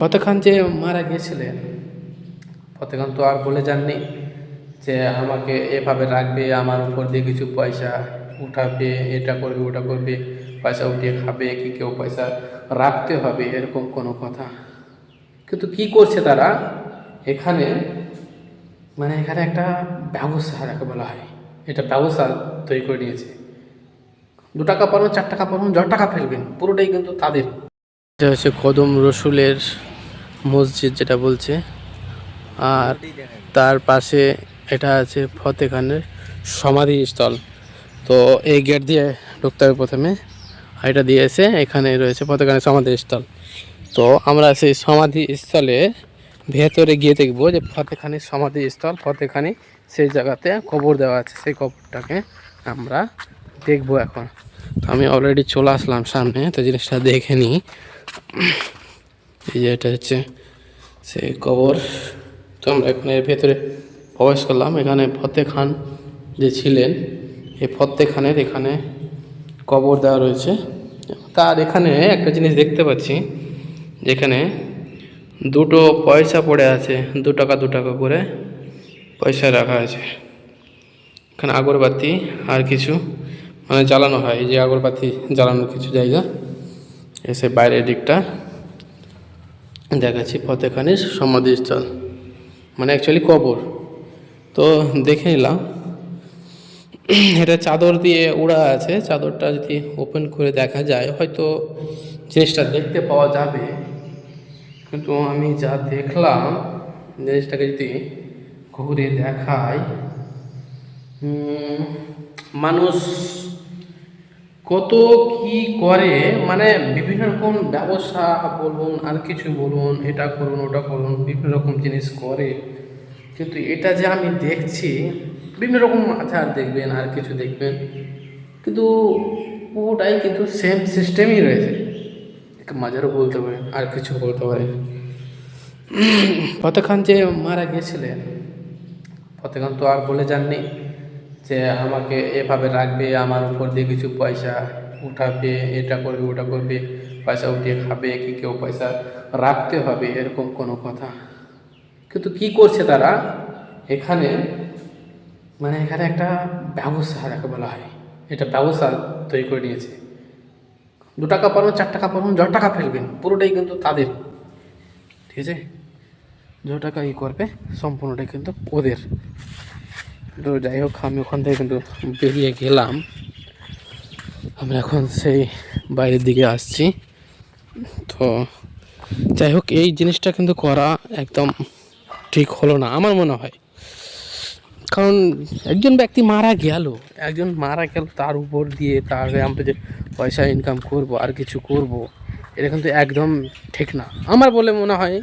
ফতেহ খান যে মারা গিয়েছিলেন, ফতেহ খান তো আর বলে যাননি যে আমাকে এভাবে রাখবে, আমার উপর দিয়ে কিছু পয়সা উঠাবে, এটা করবে ওটা করবে, পয়সা উঠিয়ে খাবে, কি কেউ পয়সা রাখতে হবে, এরকম কোনো কথা। কিন্তু কি করছে তারা এখানে, মানে এখানে একটা ব্যবসা যাকে বলা হয়, এটা ব্যবসা তৈরি করে নিয়েছে। 2 টাকা পারবেন, 4 টাকা পারবেন, যত টাকা ফেলবেন পুরোটাই কিন্তু তাদের। এটা হচ্ছে কদম রসুলের মসজিদ যেটা বলছে, আর তার পাশে এটা আছে ফতেহ খানের সমাধিস্থল। তো এই গেট দিয়ে ঢুকতে হবে প্রথমে, আর এটা দিয়ে এসে এখানে রয়েছে ফতেহ খানের সমাধিস্থল। তো আমরা সেই সমাধিস্থলে ভেতরে গিয়ে দেখবো যে ফতেহ খানের সমাধিস্থল, ফতেহ খানি সেই জায়গাতে কবর দেওয়া আছে, সেই কবরটাকে আমরা দেখবো এখন। তো আমি অলরেডি চলে আসলাম সামনে, তো জিনিসটা দেখে নিই। এই যে এটা হচ্ছে সেই কবর। তো আমরা এখানে ভেতরে প্রবেশ করলাম। এখানে ফতেহ খান যে ছিলেন, এই ফতেহ খানের এখানে কবর দেওয়া রয়েছে। তার এখানে একটা জিনিস দেখতে পাচ্ছি, যেখানে 2টো পয়সা পড়ে আছে, 2 টাকা 2 টাকা করে পয়সা রাখা আছে। এখানে আগরবাতি আর কিছু মানে জ্বালানো হয়, এই যে আগরবাতি জ্বালানোর কিছু জায়গা। এসে বাইরের দিকটা দেখাচ্ছি ফতেহ খানের সমাধিস্থল, মানে অ্যাকচুয়ালি কবর। তো দেখে নিলাম, এটা চাদর দিয়ে ওড়া আছে। চাদরটা যদি ওপেন করে দেখা যায় হয়তো জিনিসটা দেখতে পাওয়া যাবে, কিন্তু আমি যা দেখলাম জিনিসটাকে যদি ঘুরে দেখাই, মানুষ কত কি করে, মানে বিভিন্ন রকম ব্যবসা বলুন আর কিছু বলুন, এটা করুন ওটা করুন, বিভিন্ন রকম জিনিস করে। কিন্তু এটা যে আমি দেখছি, বিভিন্ন রকম আচার দেখবেন আর কিছু দেখবেন, কিন্তু পুরোটাই কিন্তু সেম সিস্টেমই রয়েছে। মাজারও বলতে পারেন আর কিছু বলতে পারেন। ফতেহ খান যে মারা গিয়েছিলেন, ফতেহ খান তো আর বলে যাননি যে আমাকে এভাবে রাখবে, আমার উপর দিয়ে কিছু পয়সা উঠাবে, এটা করবে ওটা করবে, পয়সা উঠিয়ে খাবে, কি কেউ পয়সা রাখতে হবে, এরকম কোনো কথা। কিন্তু কি করছে তারা এখানে, মানে এখানে একটা ব্যবসা যাকে বলা হয়, এটা ব্যবসা তৈরি করে নিয়েছে। 2 টাকা পারবেন, 4 টাকা পারবেন, যত টাকা ফেলবেন পুরোটাই কিন্তু তাদের, ঠিক আছে। যত টাকা করবে সম্পূর্ণটাই কিন্তু ওদের। তো যাই হোক, আমি ওখান থেকে কিন্তু বেরিয়ে গেলাম। আমরা এখন সেই বাইরের দিকে আসছি। তো যাই হোক, এই জিনিসটা কিন্তু করা একদম ঠিক হলো না আমার মনে হয়। কারণ একজন ব্যক্তি মারা গেল, তার উপর দিয়ে তার আমরা যে পয়সা ইনকাম করব আর কিছু করব, এটা কিন্তু একদম ঠিক না আমার বলে মনে হয়।